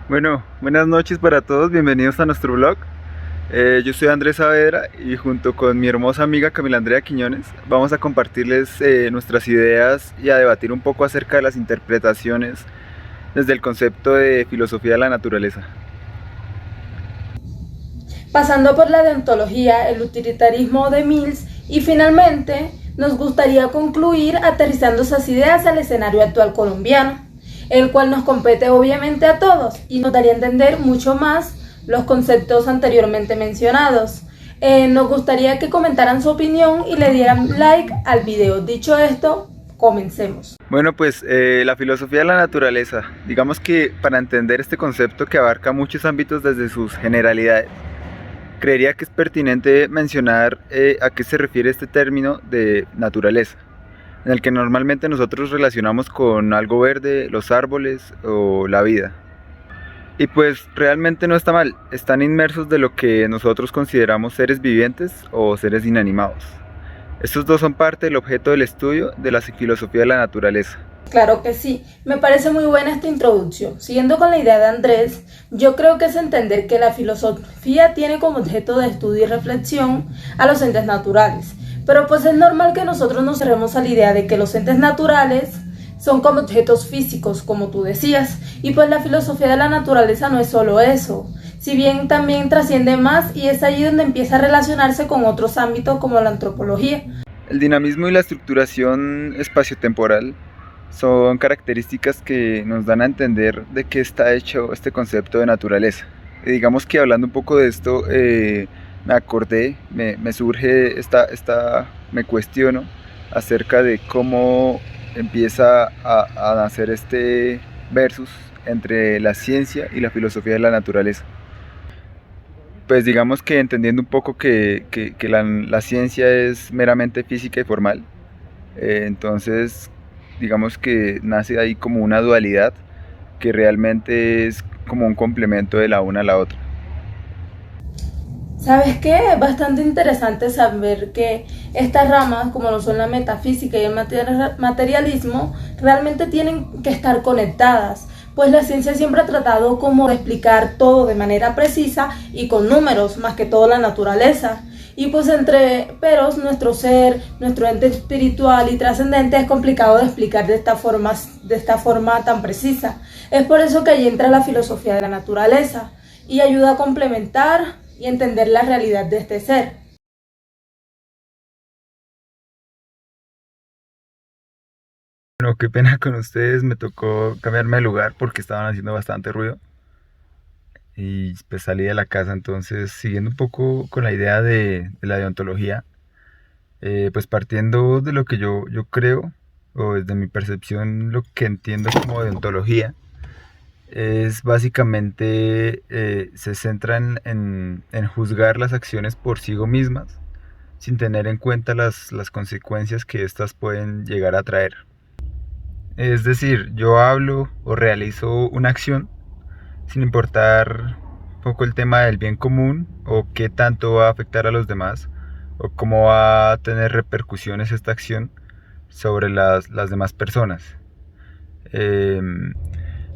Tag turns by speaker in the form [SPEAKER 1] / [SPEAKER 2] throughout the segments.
[SPEAKER 1] Bueno, buenas noches para todos, bienvenidos a nuestro blog. Yo soy Andrés Saavedra y junto con mi hermosa amiga Camila Andrea Quiñones vamos a compartirles nuestras ideas y a debatir un poco acerca de las interpretaciones desde el concepto de filosofía de la naturaleza.
[SPEAKER 2] Pasando por la deontología, el utilitarismo de Mills y finalmente nos gustaría concluir aterrizando esas ideas al escenario actual colombiano, el cual nos compete obviamente a todos y nos daría a entender mucho más los conceptos anteriormente mencionados. Nos gustaría que comentaran su opinión y le dieran like al video. Dicho esto, comencemos.
[SPEAKER 1] Bueno, pues la filosofía de la naturaleza, digamos que para entender este concepto que abarca muchos ámbitos desde sus generalidades, creería que es pertinente mencionar a qué se refiere este término de naturaleza, en el que normalmente nosotros relacionamos con algo verde, los árboles o la vida. Y pues realmente no está mal, están inmersos de lo que nosotros consideramos seres vivientes o seres inanimados. Estos dos son parte del objeto del estudio de la filosofía de la naturaleza.
[SPEAKER 2] Claro que sí, me parece muy buena esta introducción. Siguiendo con la idea de Andrés, yo creo que es entender que la filosofía tiene como objeto de estudio y reflexión a los entes naturales. Pero pues es normal que nosotros nos cerremos a la idea de que los entes naturales son como objetos físicos, como tú decías. Y pues la filosofía de la naturaleza no es solo eso. Si bien también trasciende más y es allí donde empieza a relacionarse con otros ámbitos como la antropología.
[SPEAKER 1] El dinamismo y la estructuración espaciotemporal son características que nos dan a entender de qué está hecho este concepto de naturaleza. Y digamos que hablando un poco de esto, me acordé, me surge me cuestiono acerca de cómo empieza a nacer este versus entre la ciencia y la filosofía de la naturaleza. Pues digamos que entendiendo un poco que la ciencia es meramente física y formal, entonces digamos que nace ahí como una dualidad que realmente es como un complemento de la una a la otra.
[SPEAKER 2] ¿Sabes qué? Es bastante interesante saber que estas ramas, como lo son la metafísica y el materialismo, realmente tienen que estar conectadas, pues la ciencia siempre ha tratado como de explicar todo de manera precisa y con números, más que todo la naturaleza. Y pues entre peros, nuestro ser, nuestro ente espiritual y trascendente es complicado de explicar de esta forma tan precisa. Es por eso que ahí entra la filosofía de la naturaleza y ayuda a complementar y entender la realidad de este ser.
[SPEAKER 1] Bueno, qué pena con ustedes, me tocó cambiarme de lugar porque estaban haciendo bastante ruido y pues salí de la casa. Entonces siguiendo un poco con la idea de la deontología, pues partiendo de lo que yo creo o desde mi percepción lo que entiendo como deontología es básicamente se centra en juzgar las acciones por sí mismas sin tener en cuenta las consecuencias que éstas pueden llegar a traer. Es decir, yo hablo o realizo una acción sin importar un poco el tema del bien común o qué tanto va a afectar a los demás o cómo va a tener repercusiones esta acción sobre las demás personas. Eh,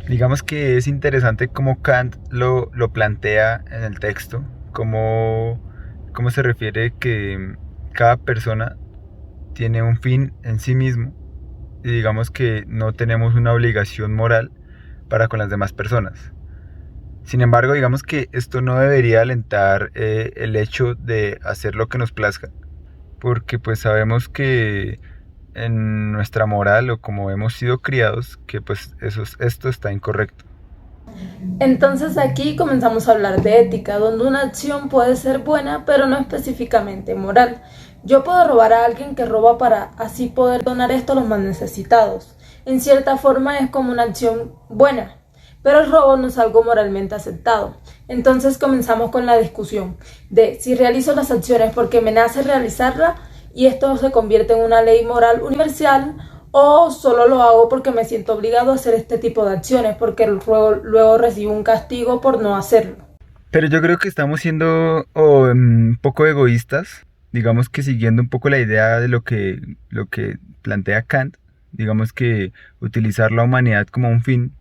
[SPEAKER 1] digamos que es interesante cómo Kant lo plantea en el texto, cómo se refiere que cada persona tiene un fin en sí mismo y digamos que no tenemos una obligación moral para con las demás personas. Sin embargo, digamos que esto no debería alentar el hecho de hacer lo que nos plazca, porque pues sabemos que en nuestra moral o como hemos sido criados, que pues esto está incorrecto.
[SPEAKER 2] Entonces aquí comenzamos a hablar de ética, donde una acción puede ser buena, pero no específicamente moral. Yo puedo robar a alguien que roba para así poder donar esto a los más necesitados. En cierta forma es como una acción buena, pero el robo no es algo moralmente aceptado. Entonces comenzamos con la discusión de si realizo las acciones porque me nace realizarla y esto se convierte en una ley moral universal o solo lo hago porque me siento obligado a hacer este tipo de acciones porque luego recibo un castigo por no hacerlo.
[SPEAKER 1] Pero yo creo que estamos siendo un poco egoístas, digamos que siguiendo un poco la idea de lo que plantea Kant, digamos que utilizar la humanidad como un fin,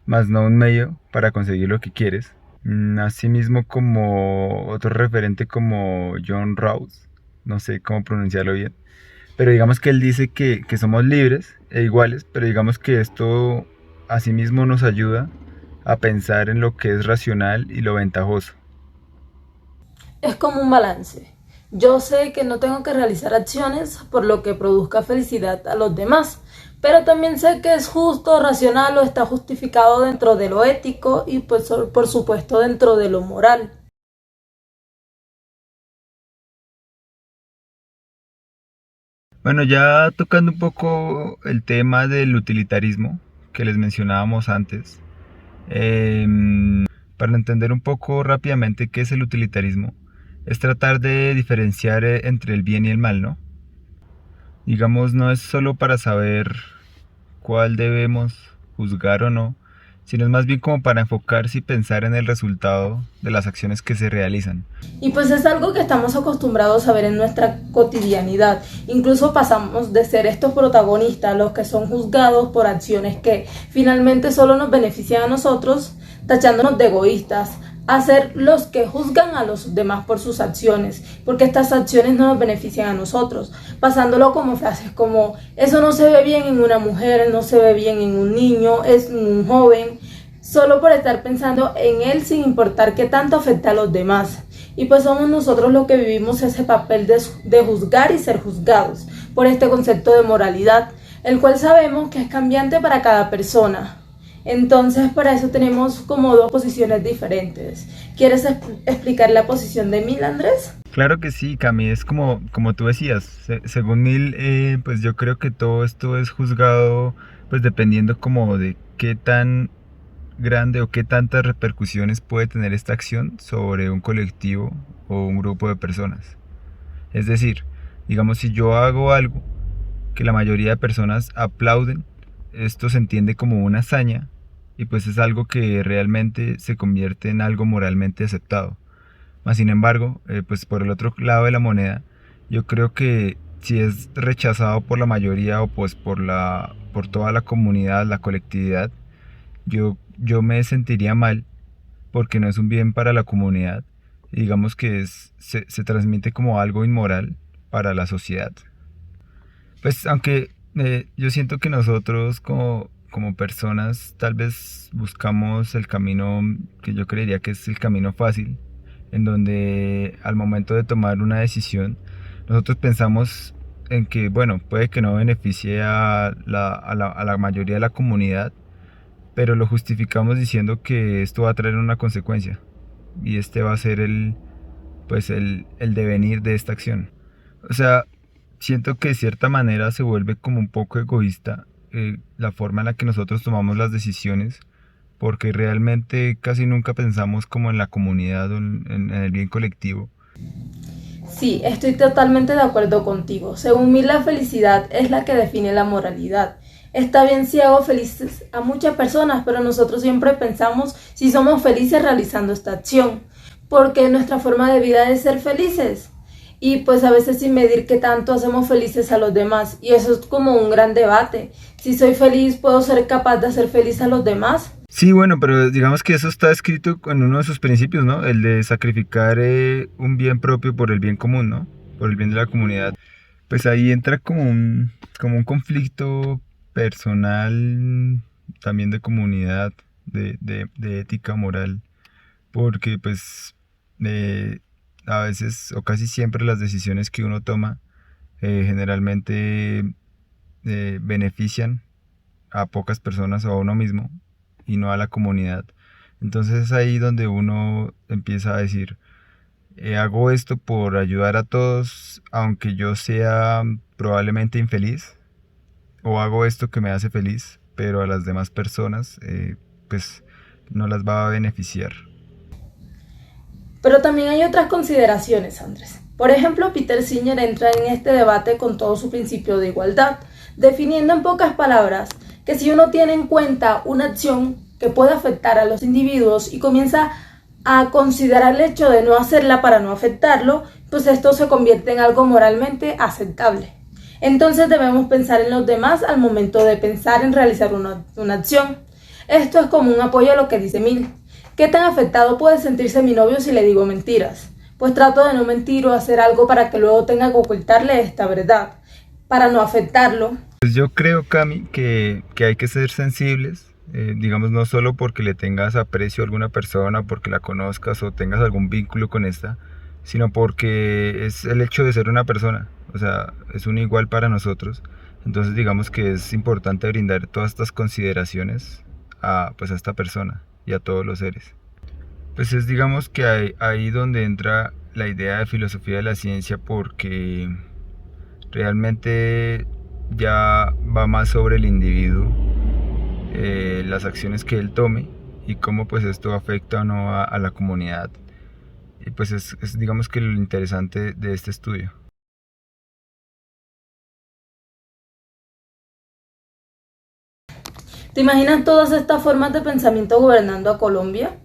[SPEAKER 1] más no un medio para conseguir lo que quieres. Asimismo, como otro referente como John Rawls, no sé cómo pronunciarlo bien, pero digamos que él dice que somos libres e iguales, pero digamos que esto asimismo nos ayuda a pensar en lo que es racional y lo ventajoso.
[SPEAKER 2] Es como un balance. Yo sé que no tengo que realizar acciones por lo que produzca felicidad a los demás, pero también sé que es justo, racional o está justificado dentro de lo ético y pues por supuesto dentro de lo moral.
[SPEAKER 1] Bueno, ya tocando un poco el tema del utilitarismo que les mencionábamos antes, para entender un poco rápidamente qué es el utilitarismo, es tratar de diferenciar entre el bien y el mal, ¿no? Digamos, no es solo para saber cuál debemos juzgar o no, sino es más bien como para enfocarse y pensar en el resultado de las acciones que se realizan.
[SPEAKER 2] Y pues es algo que estamos acostumbrados a ver en nuestra cotidianidad. Incluso pasamos de ser estos protagonistas, los que son juzgados por acciones que finalmente solo nos benefician a nosotros, tachándonos de egoístas, a ser los que juzgan a los demás por sus acciones, porque estas acciones no nos benefician a nosotros, pasándolo como frases como eso no se ve bien en una mujer, no se ve bien en un niño, es un joven, solo por estar pensando en él sin importar qué tanto afecta a los demás. Y pues somos nosotros los que vivimos ese papel de juzgar y ser juzgados por este concepto de moralidad, el cual sabemos que es cambiante para cada persona. Entonces, para eso tenemos como dos posiciones diferentes. ¿Quieres explicar la posición de Mil, Andrés?
[SPEAKER 1] Claro que sí, Cami, es como tú decías, según Mill, pues yo creo que todo esto es juzgado pues dependiendo como de qué tan grande o qué tantas repercusiones puede tener esta acción sobre un colectivo o un grupo de personas. Es decir, digamos si yo hago algo que la mayoría de personas aplauden, esto se entiende como una hazaña y pues es algo que realmente se convierte en algo moralmente aceptado. Mas sin embargo, pues por el otro lado de la moneda, yo creo que si es rechazado por la mayoría o pues por toda la comunidad, la colectividad, yo me sentiría mal porque no es un bien para la comunidad y digamos que se transmite como algo inmoral para la sociedad. Pues aunque yo siento que nosotros como personas tal vez buscamos el camino que yo creería que es el camino fácil, en donde al momento de tomar una decisión, nosotros pensamos en que, bueno, puede que no beneficie a la mayoría de la comunidad, pero lo justificamos diciendo que esto va a traer una consecuencia y este va a ser el devenir de esta acción. O sea, siento que de cierta manera se vuelve como un poco egoísta la forma en la que nosotros tomamos las decisiones, porque realmente casi nunca pensamos como en la comunidad o en el bien colectivo.
[SPEAKER 2] Sí, estoy totalmente de acuerdo contigo. Según mí, la felicidad es la que define la moralidad. Está bien si hago felices a muchas personas, pero nosotros siempre pensamos si somos felices realizando esta acción, porque nuestra forma de vida es ser felices. Y pues a veces sin medir qué tanto hacemos felices a los demás. Y eso es como un gran debate. Si soy feliz, ¿puedo ser capaz de hacer feliz a los demás?
[SPEAKER 1] Sí, bueno, pero digamos que eso está escrito en uno de sus principios, ¿no? El de sacrificar un bien propio por el bien común, ¿no? Por el bien de la comunidad. Pues ahí entra como un conflicto personal, también de comunidad, de ética moral, porque pues eh, a veces o casi siempre las decisiones que uno toma generalmente benefician a pocas personas o a uno mismo y no a la comunidad. Entonces es ahí donde uno empieza a decir, hago esto por ayudar a todos, aunque yo sea probablemente infeliz, o hago esto que me hace feliz, pero a las demás personas pues no las va a beneficiar.
[SPEAKER 2] Pero también hay otras consideraciones, Andrés. Por ejemplo, Peter Singer entra en este debate con todo su principio de igualdad, definiendo en pocas palabras que si uno tiene en cuenta una acción que puede afectar a los individuos y comienza a considerar el hecho de no hacerla para no afectarlo, pues esto se convierte en algo moralmente aceptable. Entonces debemos pensar en los demás al momento de pensar en realizar una acción. Esto es como un apoyo a lo que dice Mil. ¿Qué tan afectado puede sentirse mi novio si le digo mentiras? Pues trato de no mentir o hacer algo para que luego tenga que ocultarle esta verdad, para no afectarlo.
[SPEAKER 1] Pues yo creo, Cami, que hay que ser sensibles, digamos, no solo porque le tengas aprecio a alguna persona, porque la conozcas o tengas algún vínculo con esta, sino porque es el hecho de ser una persona, o sea, es un igual para nosotros. Entonces digamos que es importante brindar todas estas consideraciones pues a esta persona y a todos los seres. Pues es digamos que ahí donde entra la idea de filosofía de la ciencia, porque realmente ya va más sobre el individuo, las acciones que él tome y cómo pues esto afecta o no a la comunidad. Y pues es digamos que lo interesante de este estudio.
[SPEAKER 2] ¿Te imaginas todas estas formas de pensamiento gobernando a Colombia?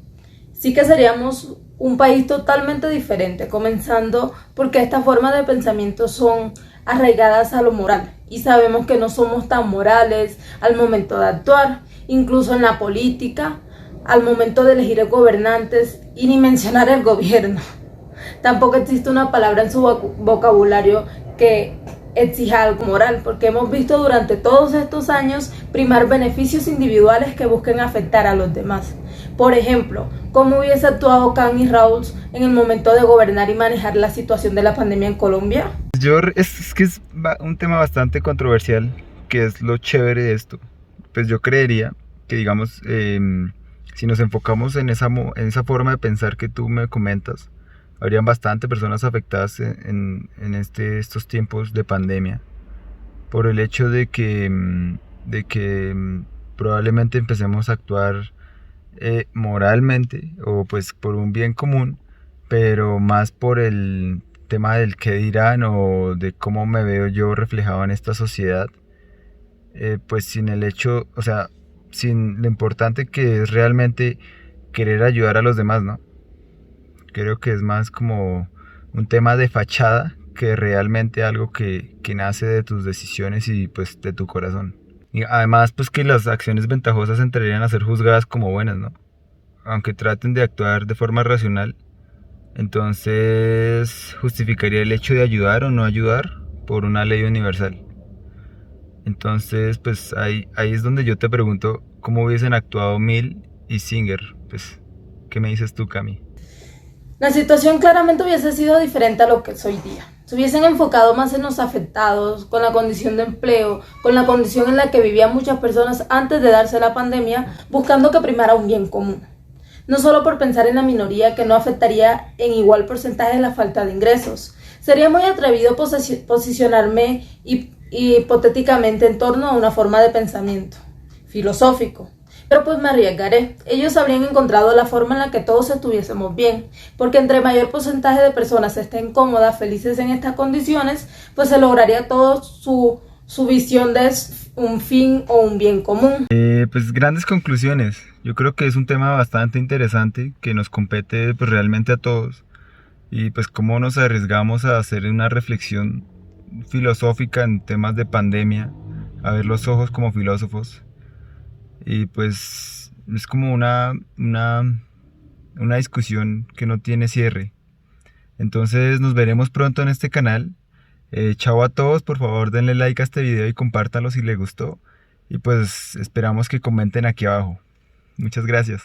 [SPEAKER 2] Sí que seríamos un país totalmente diferente, comenzando porque estas formas de pensamiento son arraigadas a lo moral y sabemos que no somos tan morales al momento de actuar, incluso en la política, al momento de elegir gobernantes y ni mencionar el gobierno. Tampoco existe una palabra en su vocabulario que exija algo moral, porque hemos visto durante todos estos años primar beneficios individuales que busquen afectar a los demás. Por ejemplo, ¿cómo hubiese actuado Khan y Raúl en el momento de gobernar y manejar la situación de la pandemia en Colombia?
[SPEAKER 1] Es que es un tema bastante controversial, que es lo chévere de esto. Pues yo creería que, digamos, si nos enfocamos en en esa forma de pensar que tú me comentas, habrían bastante personas afectadas estos tiempos de pandemia, por el hecho de que probablemente empecemos a actuar moralmente o pues por un bien común, pero más por el tema del qué dirán o de cómo me veo yo reflejado en esta sociedad, pues sin el hecho, o sea, sin lo importante que es realmente querer ayudar a los demás, ¿no? Creo que es más como un tema de fachada que realmente algo que nace de tus decisiones y pues de tu corazón. Y además pues que las acciones ventajosas entrarían a ser juzgadas como buenas, ¿no? Aunque traten de actuar de forma racional, entonces justificaría el hecho de ayudar o no ayudar por una ley universal. Entonces pues ahí es donde yo te pregunto cómo hubiesen actuado Mill y Singer. Pues, ¿qué me dices tú, Cami?
[SPEAKER 2] La situación claramente hubiese sido diferente a lo que es hoy día. Se hubiesen enfocado más en los afectados, con la condición de empleo, con la condición en la que vivían muchas personas antes de darse la pandemia, buscando que primara un bien común. No solo por pensar en la minoría que no afectaría en igual porcentaje la falta de ingresos. Sería muy atrevido posicionarme hipotéticamente en torno a una forma de pensamiento filosófico. Pero pues me arriesgaré. Ellos habrían encontrado la forma en la que todos estuviésemos bien, porque entre mayor porcentaje de personas estén cómodas, felices en estas condiciones, pues se lograría todo su visión de un fin o un bien común.
[SPEAKER 1] Pues grandes conclusiones. Yo creo que es un tema bastante interesante que nos compete pues realmente a todos. Y pues cómo nos arriesgamos a hacer una reflexión filosófica en temas de pandemia, a ver los ojos como filósofos. Y pues es como una discusión que no tiene cierre. Entonces nos veremos pronto en este canal. Chao a todos, por favor denle like a este video y compártanlo si les gustó. Y pues esperamos que comenten aquí abajo. Muchas gracias.